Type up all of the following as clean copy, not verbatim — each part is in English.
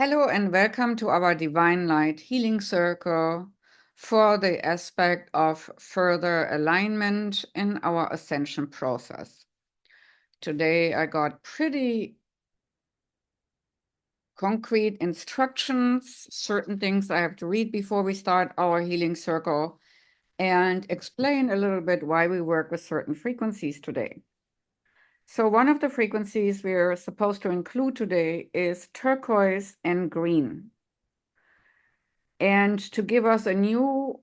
Hello and welcome to our Divine Light Healing Circle for the aspect of further alignment in our ascension process. Today I got pretty concrete instructions, certain things I have to read before we start our healing circle, and explain a little bit why we work with certain frequencies today. So one of the frequencies we're supposed to include today is turquoise and green. And to give us a new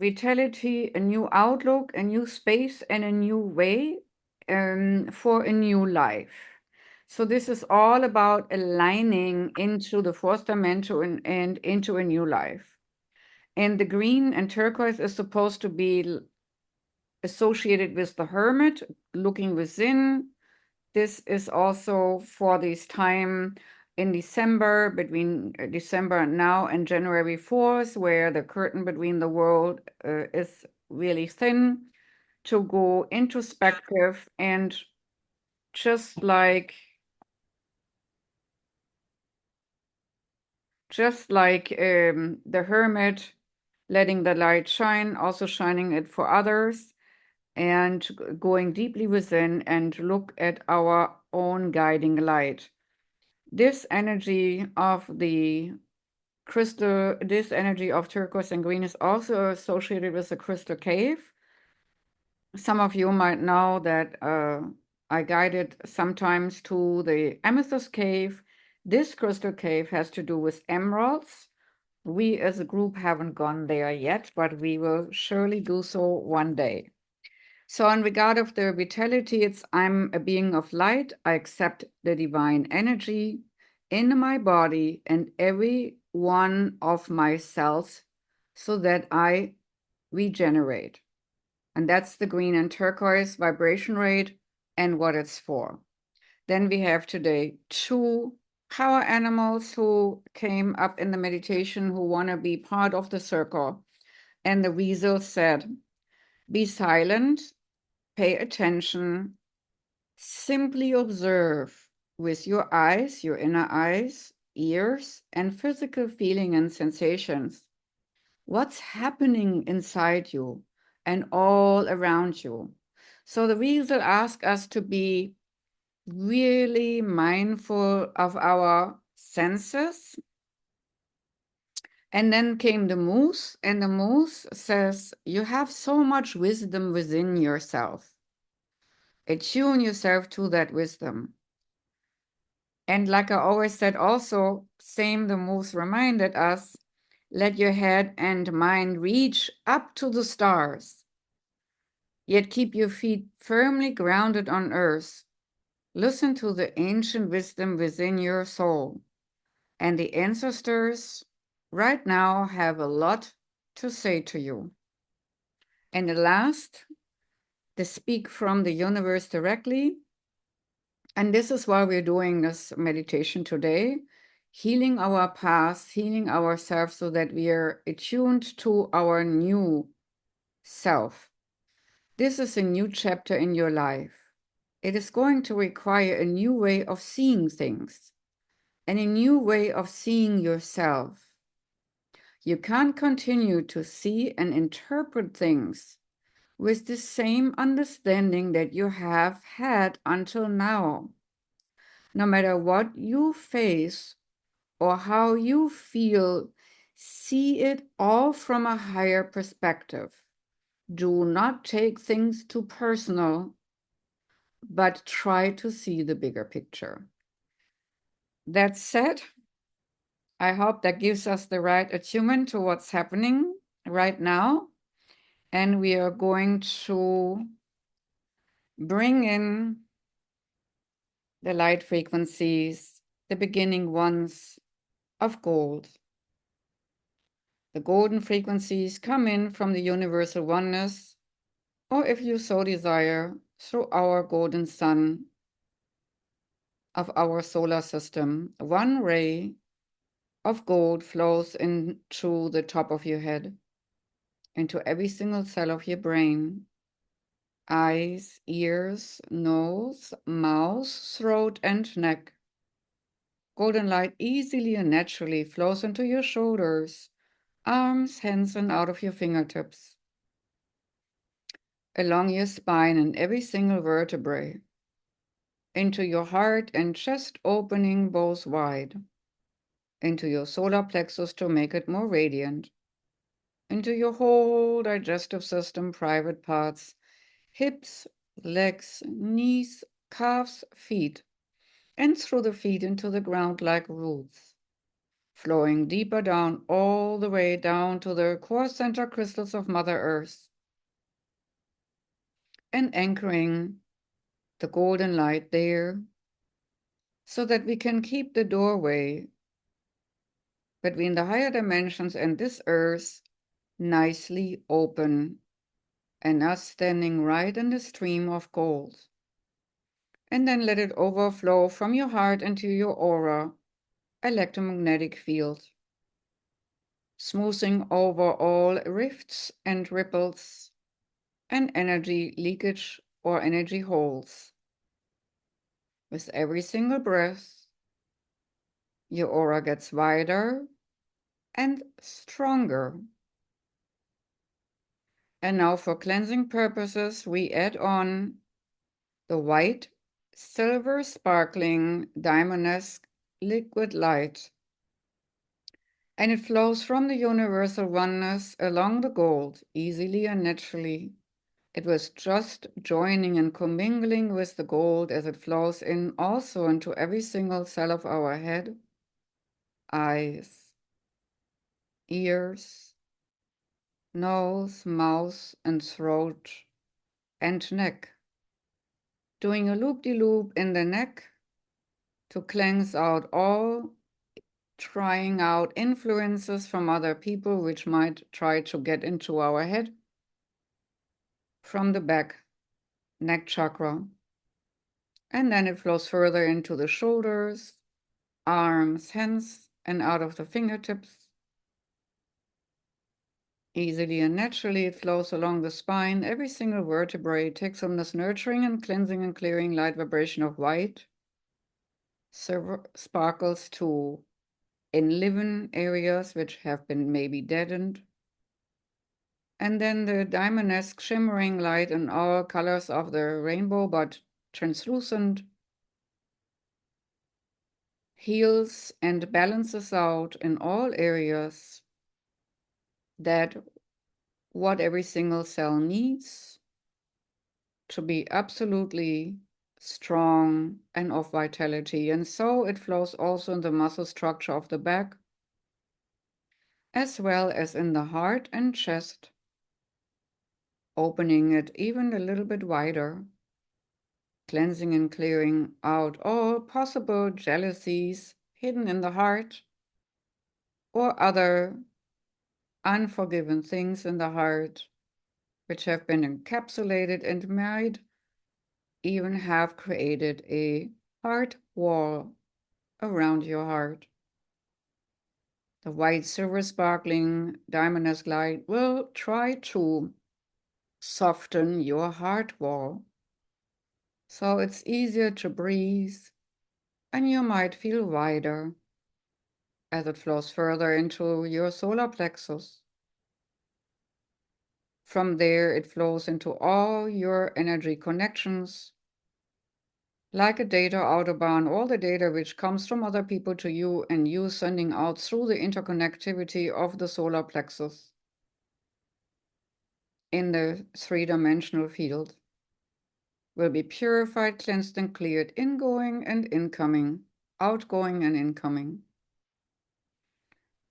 vitality, a new outlook, a new space, and a new way for a new life. So this is all about aligning into the fourth dimension and into a new life. And the green and turquoise is supposed to be associated with the hermit, looking within. This is also for this time in December, between December now and January 4th, where the curtain between the world is really thin, to go introspective and just like the hermit, letting the light shine, also shining it for others, and going deeply within and look at our own guiding light. This energy of the crystal, this energy of turquoise and green is also associated with the crystal cave. Some of you might know that I guided sometimes to the amethyst cave. This crystal cave has to do with emeralds. We as a group haven't gone there yet, but we will surely do so one day. So in regard of the vitality, I'm a being of light. I accept the divine energy in my body and every one of my cells so that I regenerate. And that's the green and turquoise vibration rate and what it's for. Then we have today two power animals who came up in the meditation who want to be part of the circle. And the weasel said, be silent, pay attention, simply observe with your eyes, your inner eyes, ears, and physical feeling and sensations. What's happening inside you and all around you? So the weasel asks us to be really mindful of our senses. And then came the moose, and the moose says, you have so much wisdom within yourself. Attune yourself to that wisdom. And like I always said also, the moose reminded us, let your head and mind reach up to the stars, yet keep your feet firmly grounded on earth. Listen to the ancient wisdom within your soul. And the ancestors right now have a lot to say to you. And the last, they speak from the universe directly. And this is why we're doing this meditation today, healing our past, healing ourselves so that we are attuned to our new self. This is a new chapter in your life. It is going to require a new way of seeing things and a new way of seeing yourself. You can't continue to see and interpret things with the same understanding that you have had until now. No matter what you face or how you feel, see it all from a higher perspective. Do not take things too personal, but try to see the bigger picture. That said, I hope that gives us the right attunement to what's happening right now. And we are going to bring in the light frequencies, the beginning ones of gold. The golden frequencies come in from the universal oneness, or if you so desire, through our golden sun of our solar system. One ray of gold flows into the top of your head, into every single cell of your brain, eyes, ears, nose, mouth, throat, and neck. Golden light easily and naturally flows into your shoulders, arms, hands, and out of your fingertips, along your spine and every single vertebrae, into your heart and chest opening both wide, into your solar plexus to make it more radiant, into your whole digestive system, private parts, hips, legs, knees, calves, feet, and through the feet into the ground like roots, flowing deeper down, all the way down to the core center crystals of Mother Earth, and anchoring the golden light there so that we can keep the doorway between the higher dimensions and this earth nicely open, and us standing right in the stream of gold. And then let it overflow from your heart into your aura, electromagnetic field, smoothing over all rifts and ripples and energy leakage or energy holes. With every single breath, your aura gets wider and stronger. And now for cleansing purposes, we add on the white, silver sparkling, diamond-esque liquid light. And it flows from the universal oneness along the gold, easily and naturally. It was just joining and commingling with the gold as it flows in also into every single cell of our head, eyes, ears, nose, mouth, and throat, and neck. Doing a loop-de-loop in the neck to cleanse out all trying out influences from other people which might try to get into our head from the back neck chakra. And then it flows further into the shoulders, arms, hands, and out of the fingertips. Easily and naturally, it flows along the spine. Every single vertebrae takes on this nurturing and cleansing and clearing light vibration of white, sparkles to enliven areas which have been maybe deadened. And then the diamond-esque shimmering light in all colors of the rainbow, but translucent, heals and balances out in all areas that what every single cell needs to be absolutely strong and of vitality. And so it flows also in the muscle structure of the back, as well as in the heart and chest, opening it even a little bit wider, cleansing and clearing out all possible jealousies hidden in the heart or other unforgiven things in the heart which have been encapsulated and might even have created a heart wall around your heart. The white, silver, sparkling, diamond-esque light will try to soften your heart wall so it's easier to breathe and you might feel wider as it flows further into your solar plexus. From there, it flows into all your energy connections, like a data Autobahn, all the data which comes from other people to you and you sending out through the interconnectivity of the solar plexus in the three-dimensional field will be purified, cleansed, and cleared, ingoing and incoming, outgoing and incoming.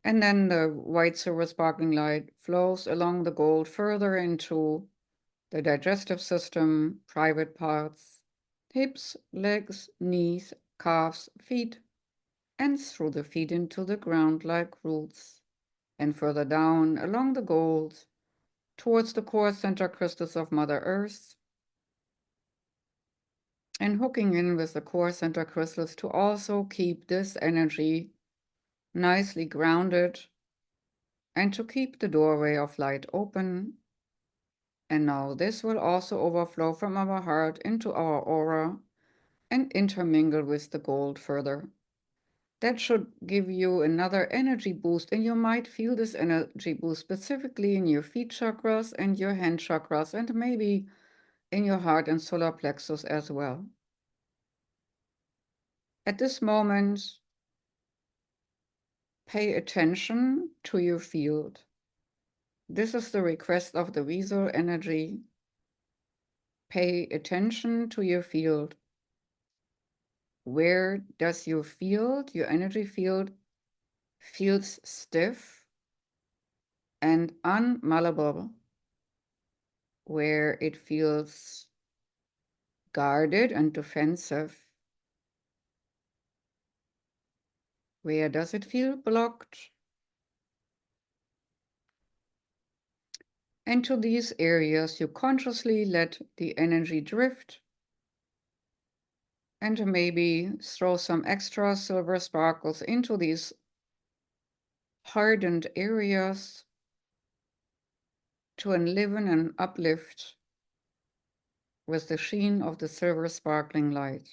And then the white silver sparkling light flows along the gold further into the digestive system, private parts, hips, legs, knees, calves, feet, and through the feet into the ground like roots, and further down along the gold towards the core center crystals of Mother Earth, and hooking in with the core center crystals to also keep this energy nicely grounded and to keep the doorway of light open. And now this will also overflow from our heart into our aura and intermingle with the gold further. That should give you another energy boost, and you might feel this energy boost specifically in your feet chakras and your hand chakras, and maybe in your heart and solar plexus as well. At this moment, pay attention to your field. This is the request of the visual energy. Pay attention to your field. Where does your field, your energy field, feels stiff and unmalleable? Where it feels guarded and defensive? Where does it feel blocked? And to these areas, you consciously let the energy drift and maybe throw some extra silver sparkles into these hardened areas to enliven and uplift with the sheen of the silver sparkling light.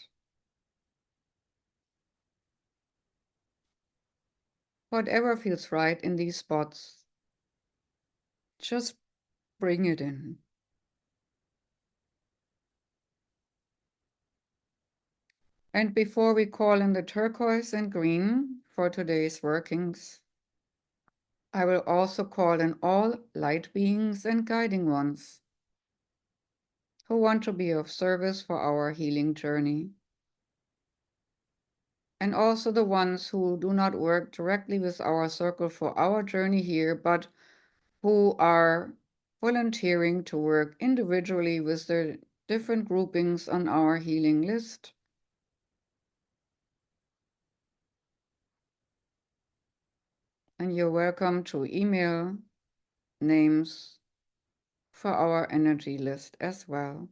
Whatever feels right in these spots, just bring it in. And before we call in the turquoise and green for today's workings, I will also call in all light beings and guiding ones who want to be of service for our healing journey. And also the ones who do not work directly with our circle for our journey here, but who are volunteering to work individually with their different groupings on our healing list. And you're welcome to email names for our energy list as well.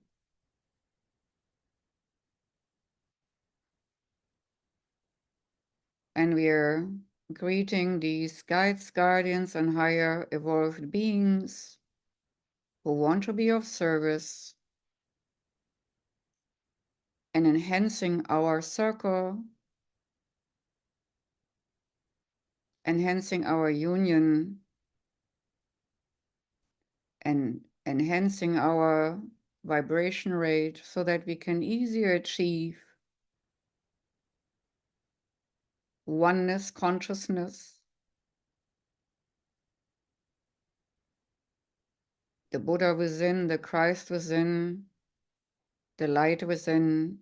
And we're greeting these guides, guardians, and higher evolved beings who want to be of service and enhancing our circle, enhancing our union, and enhancing our vibration rate so that we can easier achieve oneness consciousness, the Buddha within, the Christ within, the light within,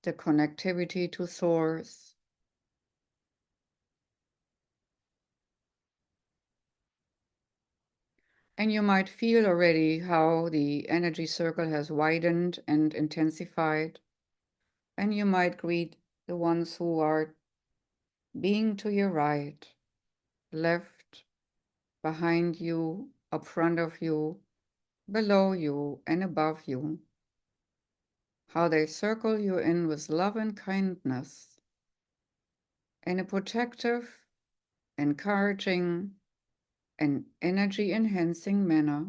the connectivity to Source. And you might feel already how the energy circle has widened and intensified. And you might greet the ones who are being to your right, left, behind you, up front of you, below you, and above you. How they circle you in with love and kindness in a protective, encouraging, and energy-enhancing manner.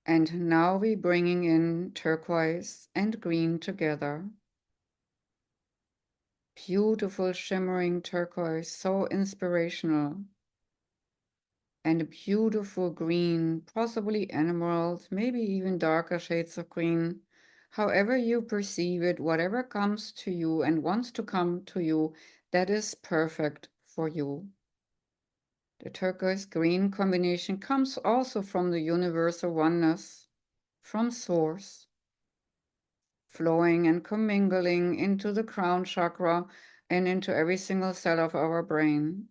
And now we're bringing in turquoise and green together. Beautiful shimmering turquoise, so inspirational. And a beautiful green, possibly emerald, maybe even darker shades of green. However you perceive it, whatever comes to you and wants to come to you, that is perfect for you. The turquoise green combination comes also from the universal oneness, from Source, flowing and commingling into the crown chakra and into every single cell of our brain,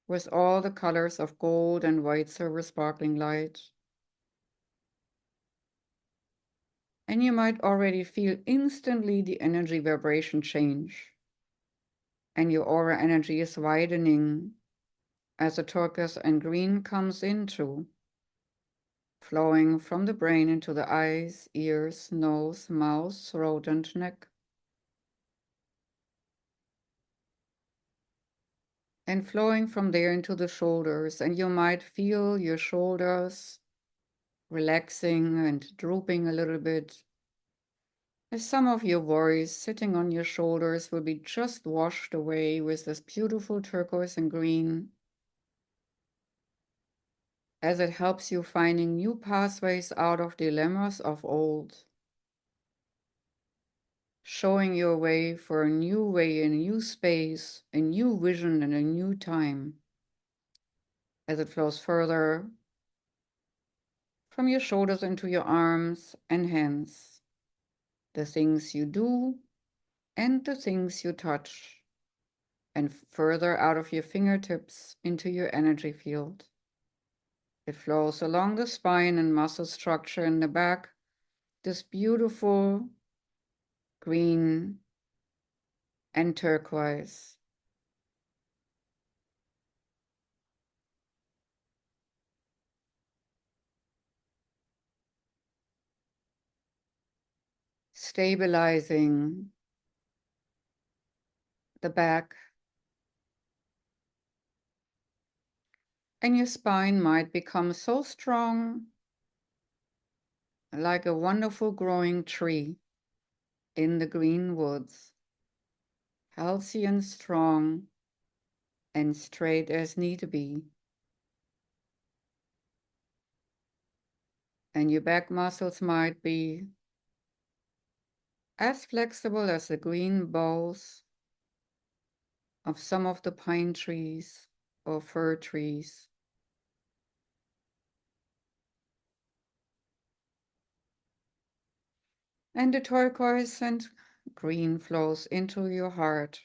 with all the colors of gold and white silver sparkling light. And you might already feel instantly the energy vibration change. And your aura energy is widening as the turquoise and green comes into, flowing from the brain into the eyes, ears, nose, mouth, throat, and neck. And flowing from there into the shoulders. And you might feel your shoulders relaxing and drooping a little bit, as some of your worries sitting on your shoulders will be just washed away with this beautiful turquoise and green, as it helps you finding new pathways out of dilemmas of old, showing your way for a new way, a new space, a new vision, and a new time, as it flows further from your shoulders into your arms and hands, the things you do and the things you touch, and further out of your fingertips into your energy field. It flows along the spine and muscle structure in the back, this beautiful green and turquoise. Stabilizing the back, and your spine might become so strong, like a wonderful growing tree in the green woods, healthy and strong and straight as need be. And your back muscles might be as flexible as the green boughs of some of the pine trees or fir trees. And the turquoise and green flows into your heart.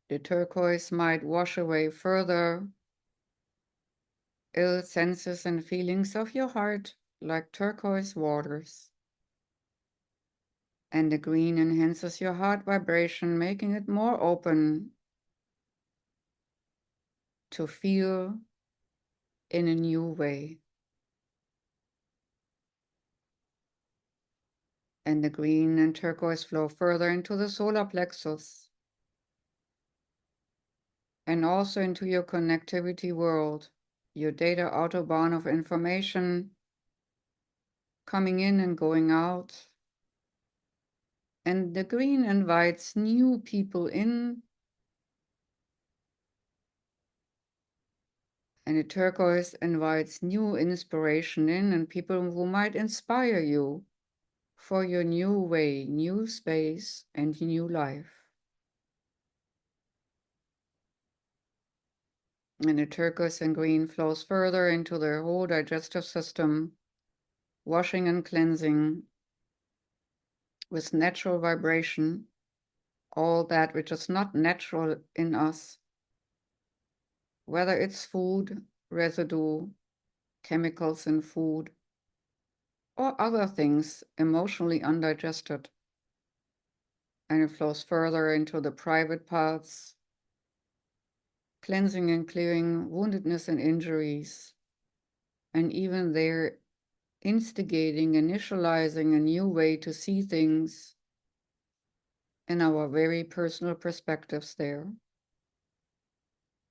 The turquoise might wash away further ill senses and feelings of your heart like turquoise waters. And the green enhances your heart vibration, making it more open to feel in a new way. And the green and turquoise flow further into the solar plexus and also into your connectivity world, your data autobahn of information coming in and going out. And the green invites new people in, and the turquoise invites new inspiration in and people who might inspire you for your new way, new space, and new life. And the turquoise and green flows further into the whole digestive system, washing and cleansing with natural vibration, all that which is not natural in us, whether it's food, residue, chemicals in food, or other things emotionally undigested. And it flows further into the private parts, cleansing and clearing woundedness and injuries, and even there instigating, initializing a new way to see things in our very personal perspectives there.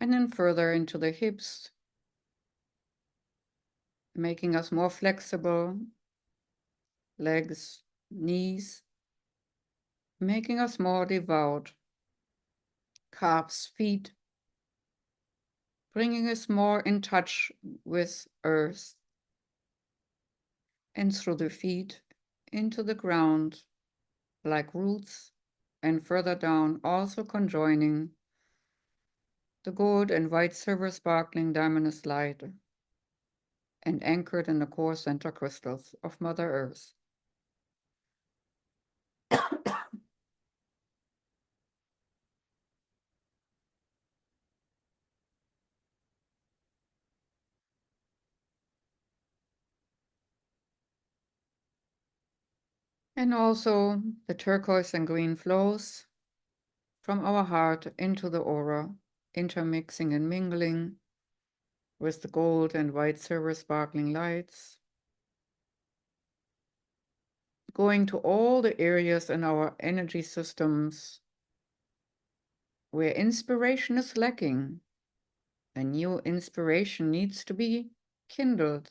And then further into the hips, making us more flexible, legs, knees, making us more devout, calves, feet, bringing us more in touch with earth, and through the feet into the ground like roots, and further down also conjoining the gold and white silver sparkling diamondous light and anchored in the core center crystals of Mother Earth. And also the turquoise and green flows from our heart into the aura, intermixing and mingling with the gold and white silver sparkling lights, going to all the areas in our energy systems where inspiration is lacking. A new inspiration needs to be kindled,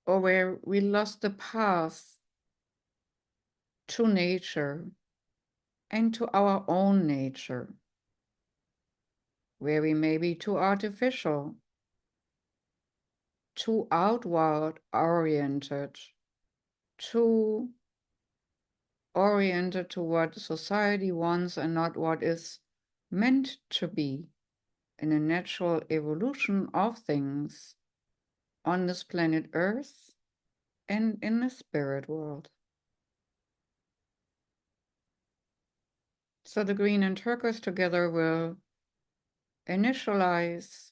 or where we lost the path to nature and to our own nature, where we may be too artificial, too outward oriented, too oriented to what society wants and not what is meant to be in a natural evolution of things on this planet Earth and in the spirit world. So the green and turquoise together will initialize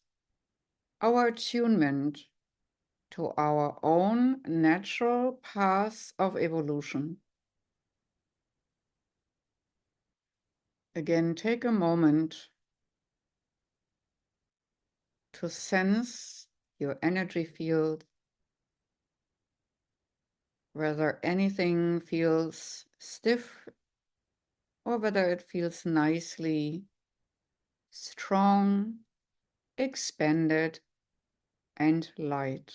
our attunement to our own natural paths of evolution. Again, take a moment to sense your energy field, whether anything feels stiff or whether it feels nicely strong, expanded, and light.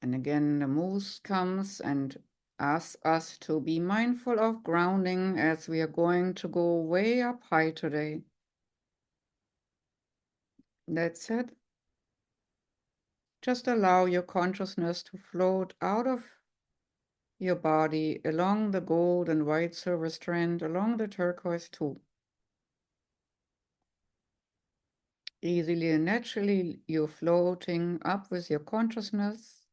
And again, the moose comes and asks us to be mindful of grounding as we are going to go way up high today. That said, just allow your consciousness to float out of your body along the gold and white silver strand, along the turquoise too. Easily and naturally, you're floating up with your consciousness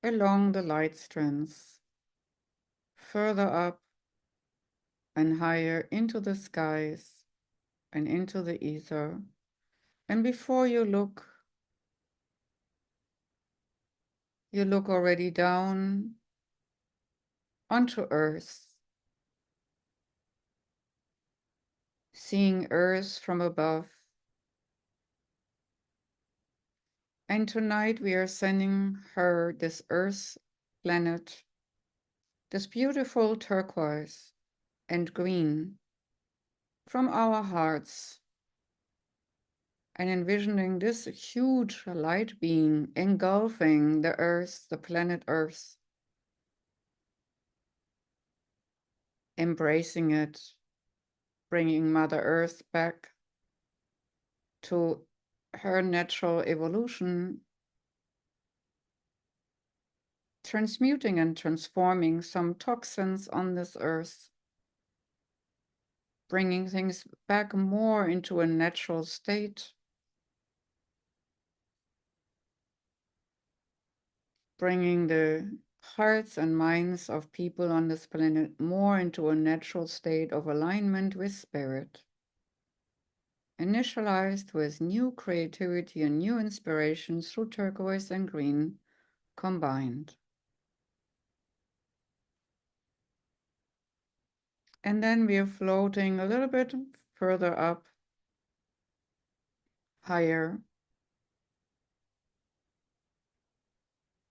along the light strands, further up and higher into the skies and into the ether. And before you look already down onto Earth, seeing Earth from above. And tonight we are sending her, this Earth planet, this beautiful turquoise and green from our hearts, and envisioning this huge light being engulfing the Earth, the planet Earth, embracing it, bringing Mother Earth back to her natural evolution, transmuting and transforming some toxins on this Earth, bringing things back more into a natural state, bringing the hearts and minds of people on this planet more into a natural state of alignment with spirit, initialized with new creativity and new inspirations through turquoise and green combined. And then we are floating a little bit further up, higher,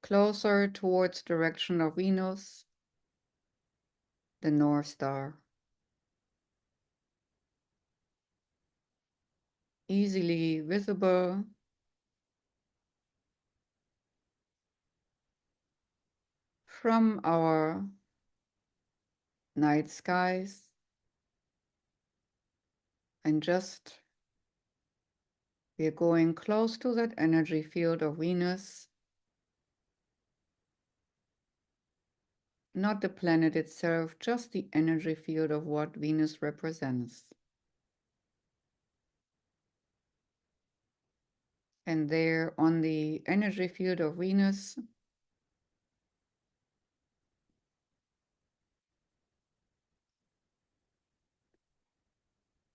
closer towards direction of Venus, the North Star. Easily visible from our night skies, and just we are going close to that energy field of Venus, not the planet itself, just the energy field of what Venus represents. And there on the energy field of Venus,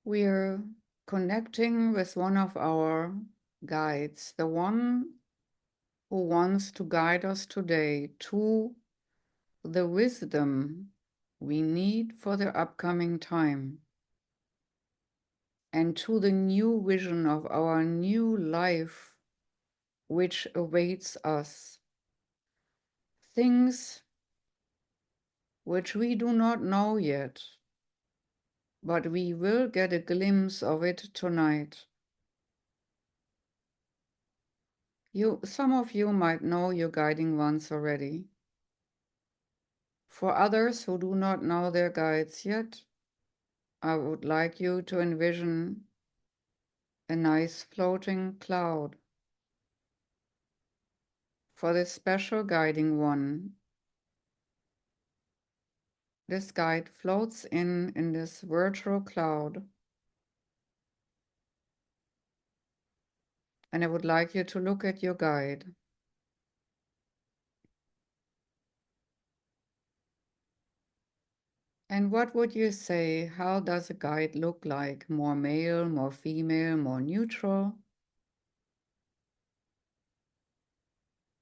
we're connecting with one of our guides, the one who wants to guide us today to the wisdom we need for the upcoming time, and to the new vision of our new life which awaits us. Things which we do not know yet, but we will get a glimpse of it tonight. Some of you might know your guiding ones already. For others who do not know their guides yet, I would like you to envision a nice floating cloud. For this special guiding one, this guide floats in this virtual cloud. And I would like you to look at your guide. And what would you say? How does a guide look like? More male, more female, more neutral?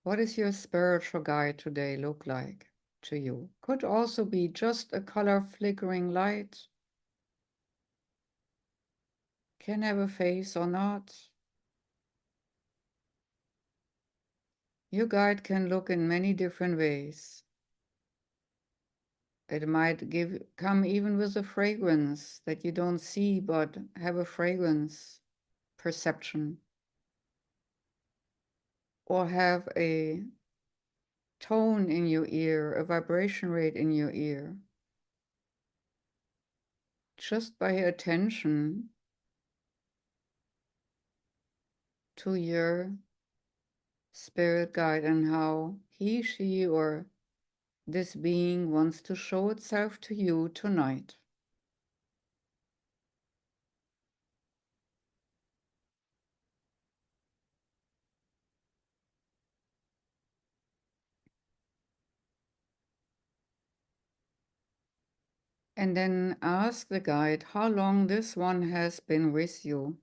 What is your spiritual guide today look like to you? Could also be just a color flickering light. Can have a face or not. Your guide can look in many different ways. It might come even with a fragrance that you don't see, but have a fragrance perception. Or have a tone in your ear, a vibration rate in your ear. Just by attention to your spirit guide and how he, she, or this being wants to show itself to you tonight. And then ask the guide how long this one has been with you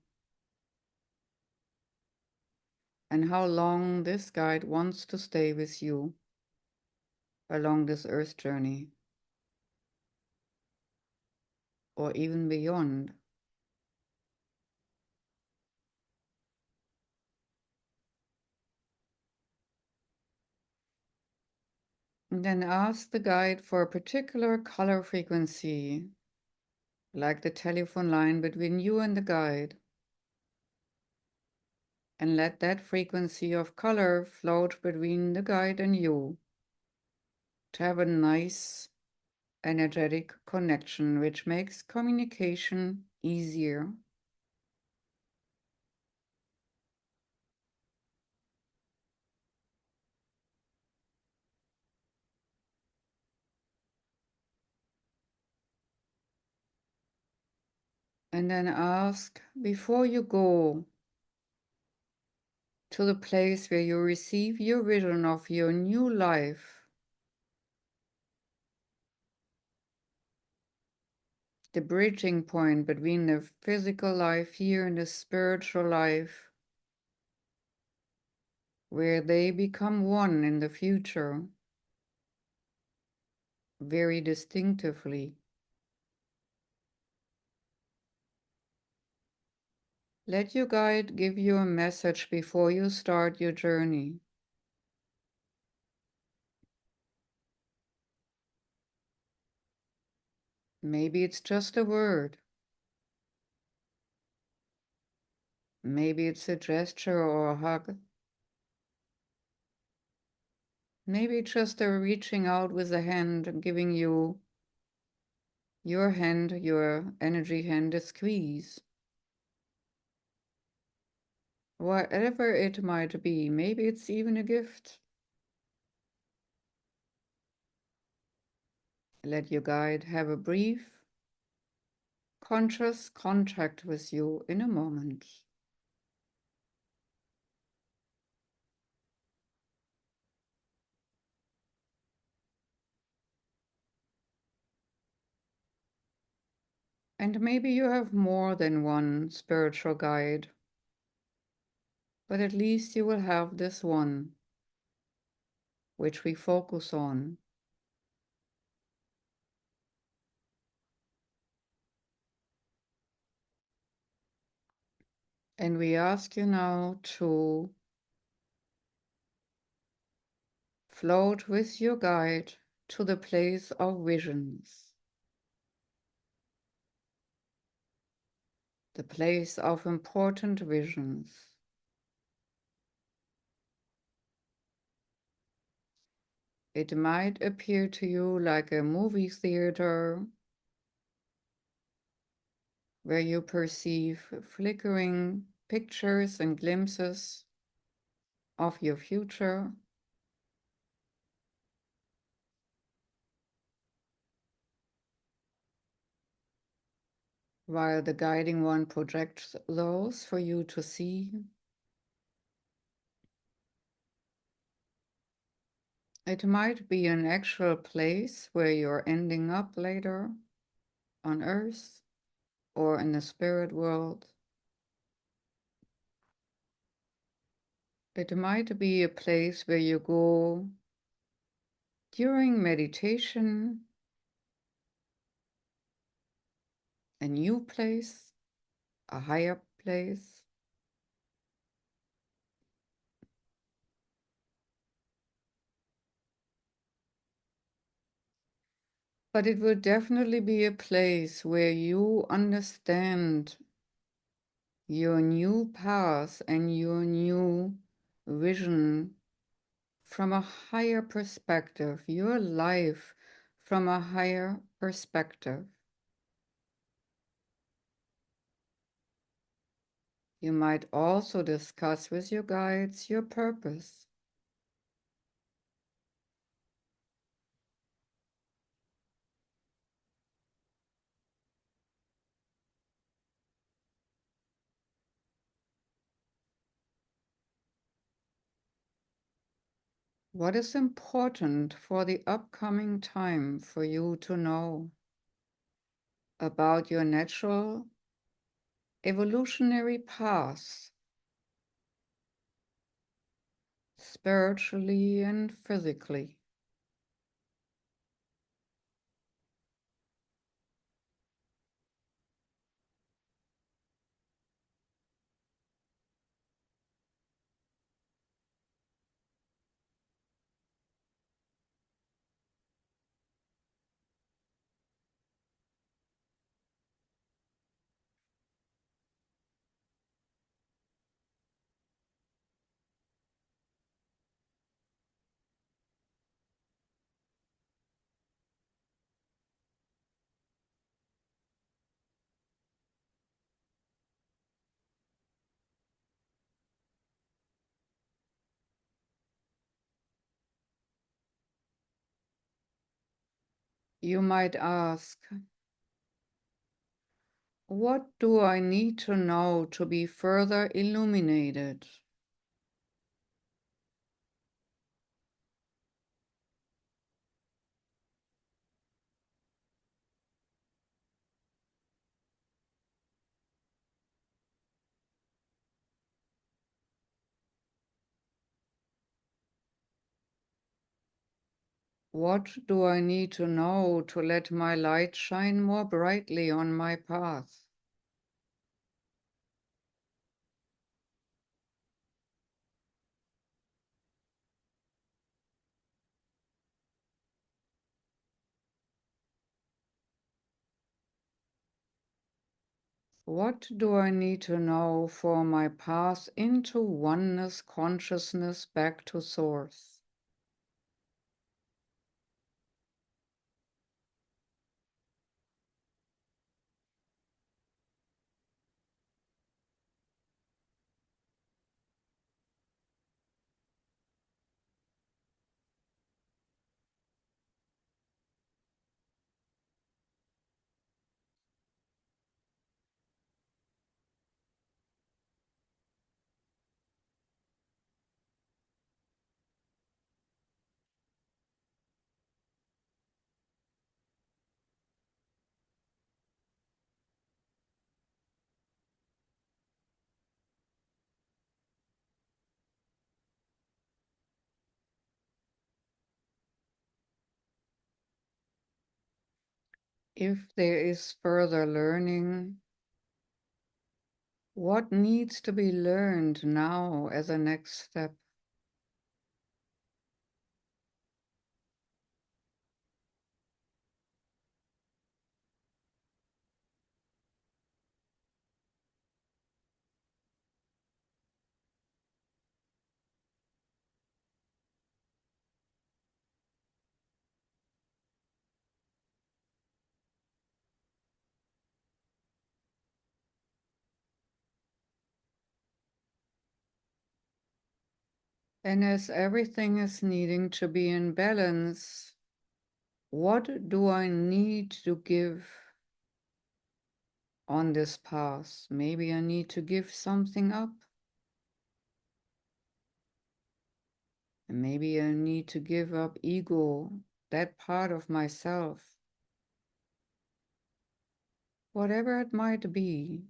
and how long this guide wants to stay with you along this earth journey or even beyond. And then ask the guide for a particular color frequency, like the telephone line between you and the guide. And let that frequency of color float between the guide and you to have a nice energetic connection, which makes communication easier. And then ask before you go to the place where you receive your vision of your new life, the bridging point between the physical life here and the spiritual life, where they become one in the future, very distinctively. Let your guide give you a message before you start your journey. Maybe it's just a word. Maybe it's a gesture or a hug. Maybe just a reaching out with a hand and giving you your hand, your energy hand, a squeeze. Whatever it might be, maybe it's even a gift. Let your guide have a brief, conscious contact with you in a moment. And maybe you have more than one spiritual guide, but at least you will have this one, which we focus on. And we ask you now to float with your guide to the place of visions, the place of important visions. It might appear to you like a movie theater where you perceive flickering pictures and glimpses of your future. While the guiding one projects those for you to see. It might be an actual place where you're ending up later on Earth or in the spirit world. It might be a place where you go during meditation, a new place, a higher place. But it will definitely be a place where you understand your new path and your new vision from a higher perspective, your life from a higher perspective. You might also discuss with your guides your purpose. What is important for the upcoming time for you to know about your natural evolutionary path, spiritually and physically? You might ask, what do I need to know to be further illuminated? What do I need to know to let my light shine more brightly on my path? What do I need to know for my path into oneness consciousness back to source? If there is further learning, what needs to be learned now as a next step? And as everything is needing to be in balance, what do I need to give on this path? Maybe I need to give something up. And maybe I need to give up ego, that part of myself. Whatever it might be.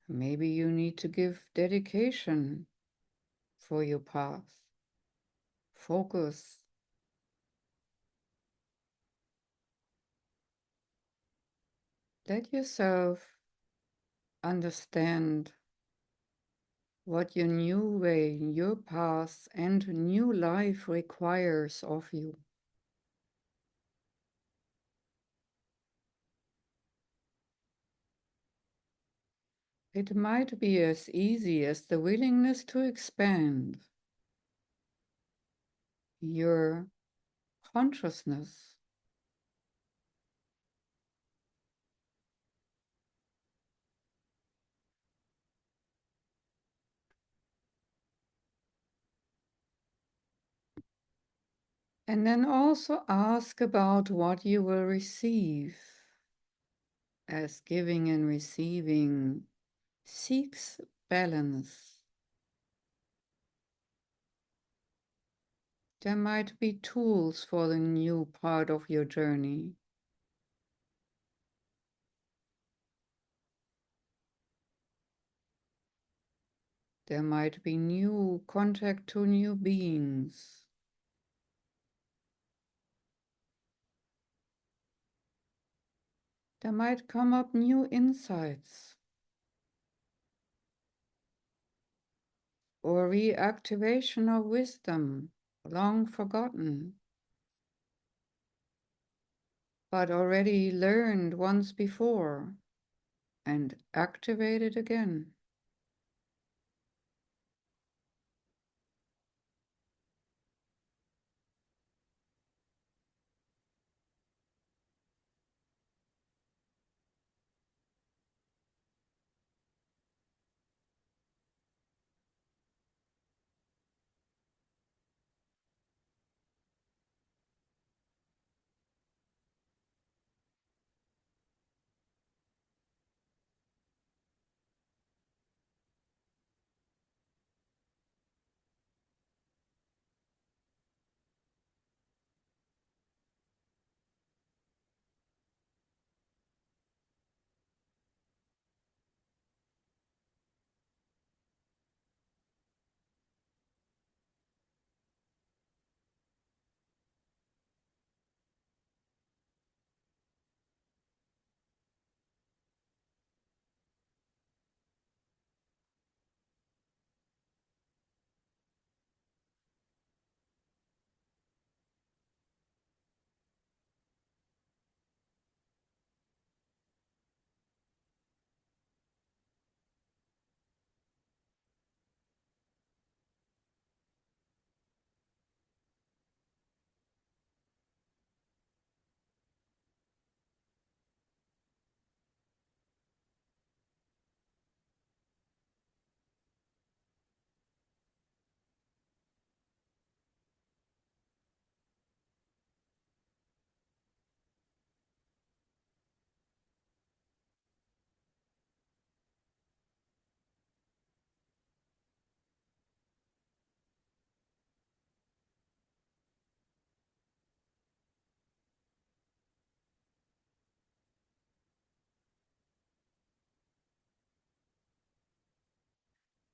Maybe you need to give dedication for your path. Focus. Let yourself understand what your new way, your path, and new life requires of you. It might be as easy as the willingness to expand your consciousness. And then also ask about what you will receive, as giving and receiving seeks balance. There might be tools for the new part of your journey. There might be new contact to new beings. There might come up new insights or reactivation of wisdom long forgotten, but already learned once before and activated again.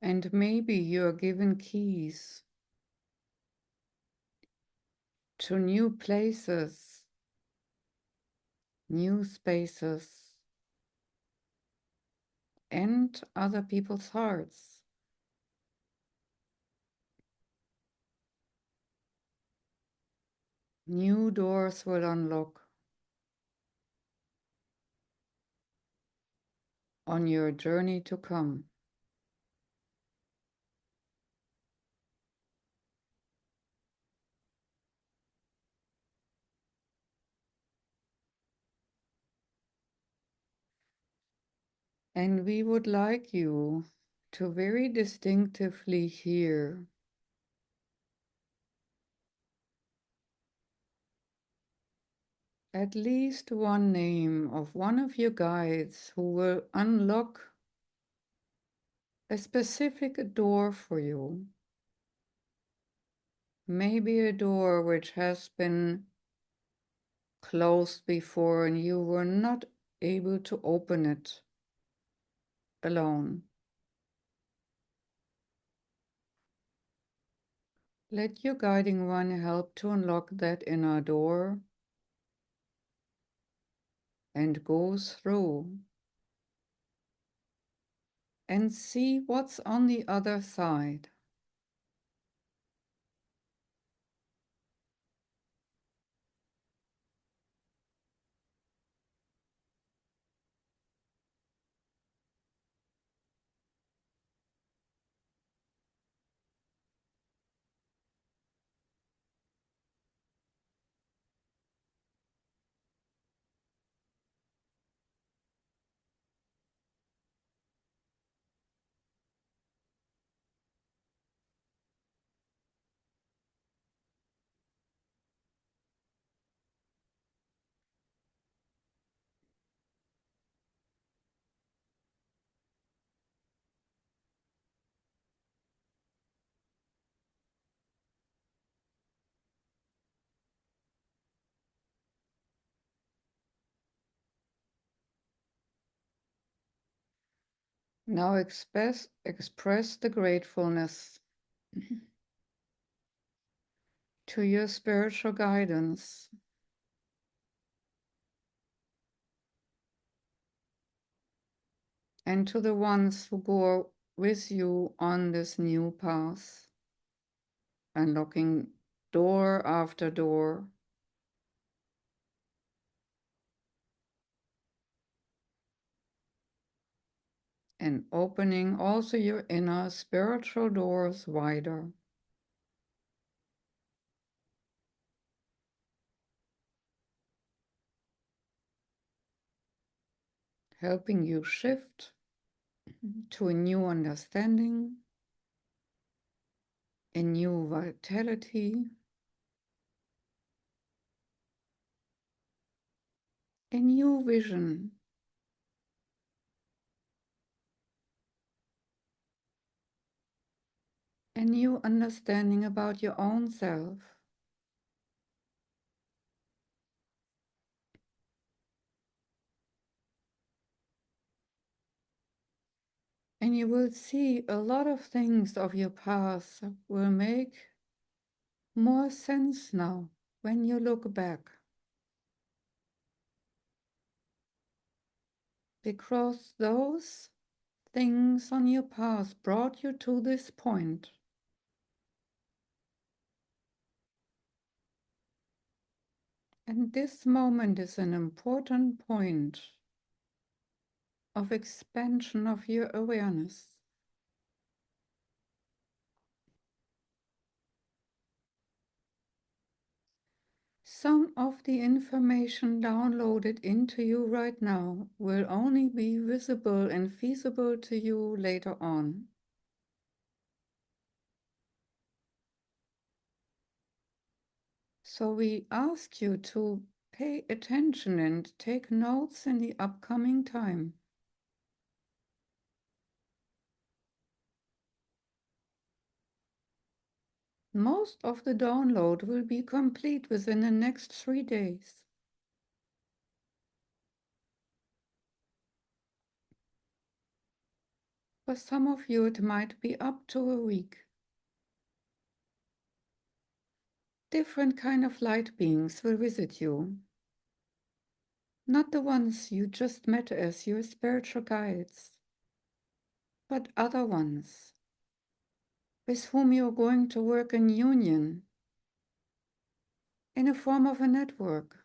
And maybe you're given keys to new places, new spaces, and other people's hearts. New doors will unlock on your journey to come. And we would like you to very distinctively hear at least one name of one of your guides who will unlock a specific door for you. Maybe a door which has been closed before and you were not able to open it alone. Let your guiding one help to unlock that inner door and go through and see what's on the other side. Now express the gratefulness to your spiritual guidance and to the ones who go with you on this new path, unlocking door after door, and opening also your inner spiritual doors wider. Helping you shift to a new understanding, a new vitality, a new vision, a new understanding about your own self. And you will see a lot of things of your past will make more sense now when you look back. Because those things on your past brought you to this point. And this moment is an important point of expansion of your awareness. Some of the information downloaded into you right now will only be visible and feasible to you later on. So we ask you to pay attention and take notes in the upcoming time. Most of the download will be complete within the next 3 days. For some of you, it might be up to a week. Different kind of light beings will visit you. Not the ones you just met as your spiritual guides, but other ones with whom you're going to work in union in a form of a network.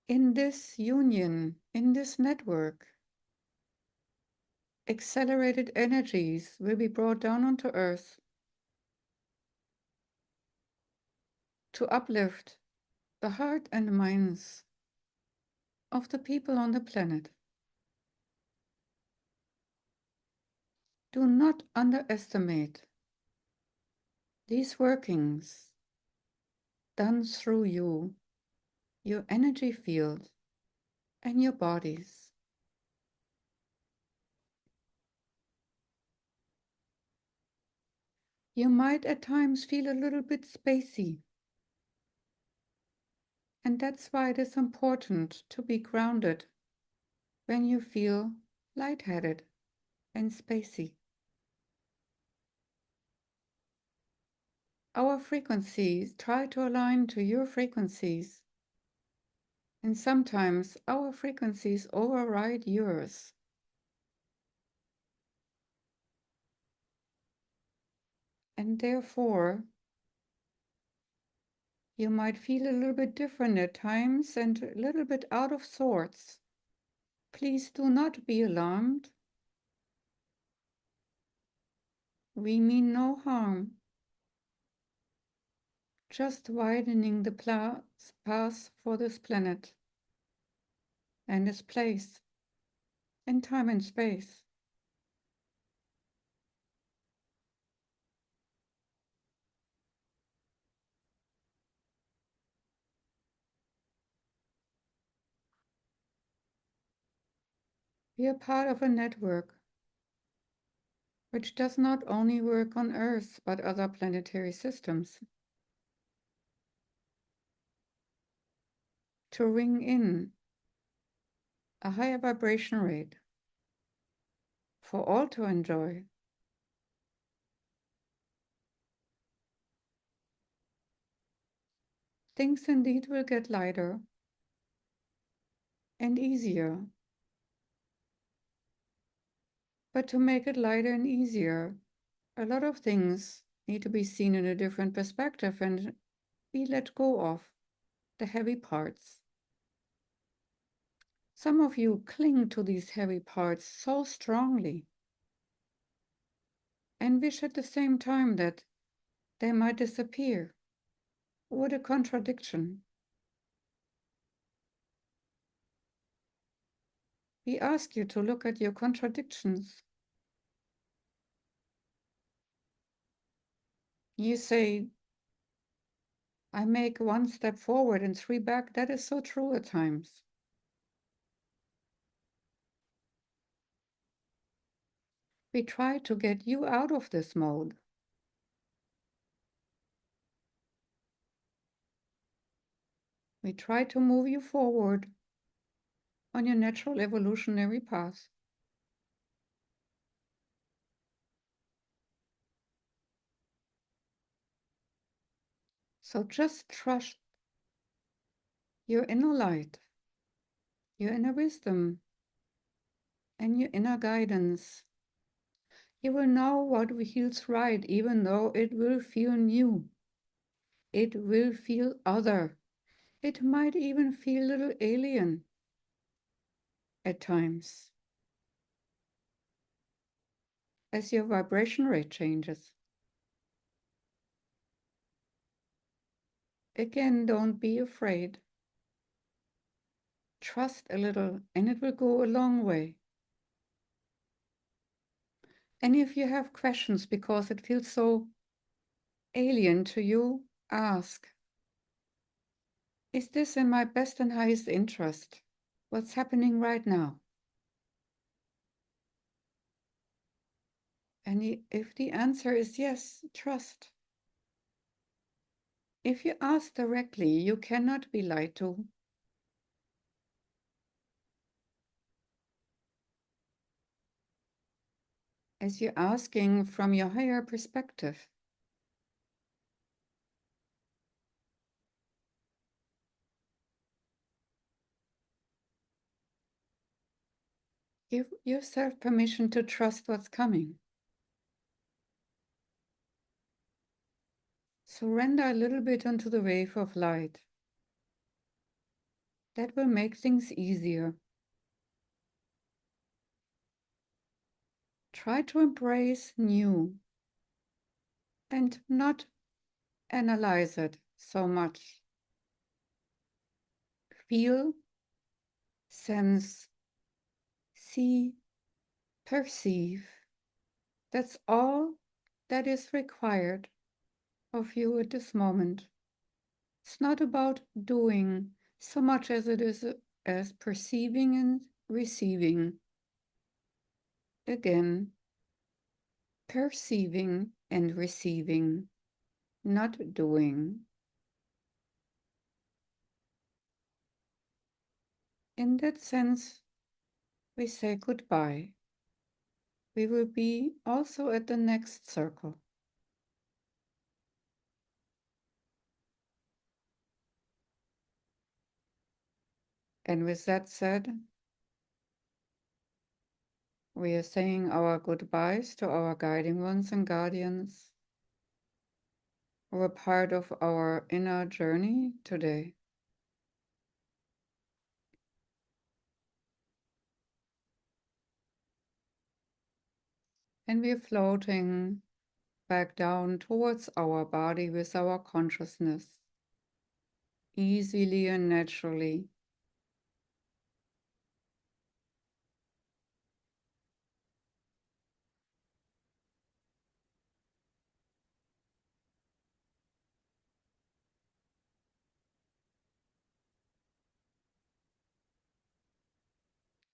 In this union, in this network, accelerated energies will be brought down onto Earth to uplift the heart and minds of the people on the planet. Do not underestimate these workings done through you, your energy field, and your bodies. You might at times feel a little bit spacey, and that's why it is important to be grounded when you feel lightheaded and spacey. Our frequencies try to align to your frequencies, and sometimes our frequencies override yours. And therefore, you might feel a little bit different at times and a little bit out of sorts. Please do not be alarmed. We mean no harm, just widening the path for this planet and its place in time and space. We are part of a network which does not only work on Earth but other planetary systems to ring in a higher vibration rate for all to enjoy. Things indeed will get lighter and easier. But to make it lighter and easier, a lot of things need to be seen in a different perspective and be let go of the heavy parts. Some of you cling to these heavy parts so strongly and wish at the same time that they might disappear. What a contradiction. We ask you to look at your contradictions. You say, I make one step forward and three back. That is so true at times. We try to get you out of this mode. We try to move you forward on your natural evolutionary path. So just trust your inner light, your inner wisdom, and your inner guidance. You will know what feels right, even though it will feel new. It will feel other. It might even feel a little alien at times as your vibration rate changes. Again, don't be afraid. Trust a little, and it will go a long way. And if you have questions because it feels so alien to you, ask, is this in my best and highest interest? What's happening right now? And if the answer is yes, trust. If you ask directly, you cannot be lied to. As you're asking from your higher perspective. Give yourself permission to trust what's coming. Surrender a little bit onto the wave of light. That will make things easier. Try to embrace new and not analyze it so much. Feel sense, see, perceive. That's all that is required of you at this moment. It's not about doing so much as it is as perceiving and receiving. Again, perceiving and receiving, not doing. In that sense, we say goodbye. We will be also at the next circle. And with that said, we are saying our goodbyes to our guiding ones and guardians who are part of our inner journey today. And we're floating back down towards our body with our consciousness, easily and naturally.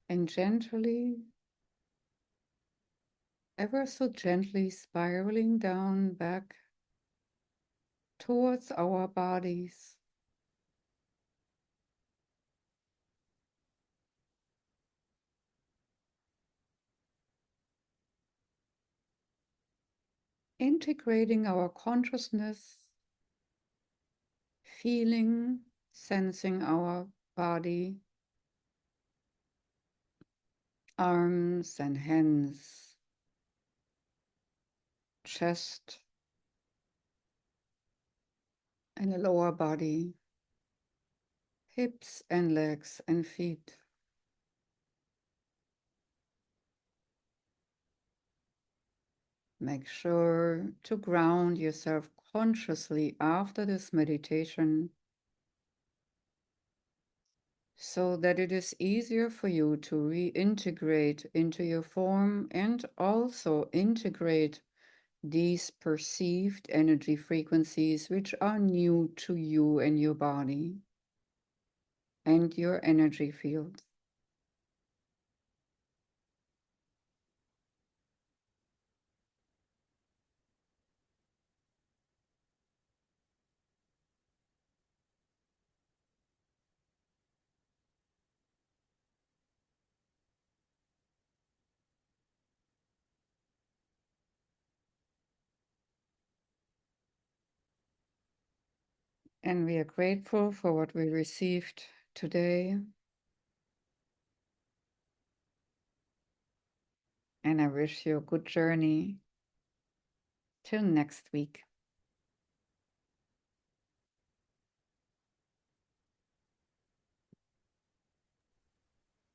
And gently, ever so gently spiraling down back towards our bodies. Integrating our consciousness, feeling, sensing our body, arms and hands, chest, and the lower body, hips and legs and feet. Make sure to ground yourself consciously after this meditation so that it is easier for you to reintegrate into your form and also integrate these perceived energy frequencies which are new to you and your body and your energy field. And we are grateful for what we received today. And I wish you a good journey till next week.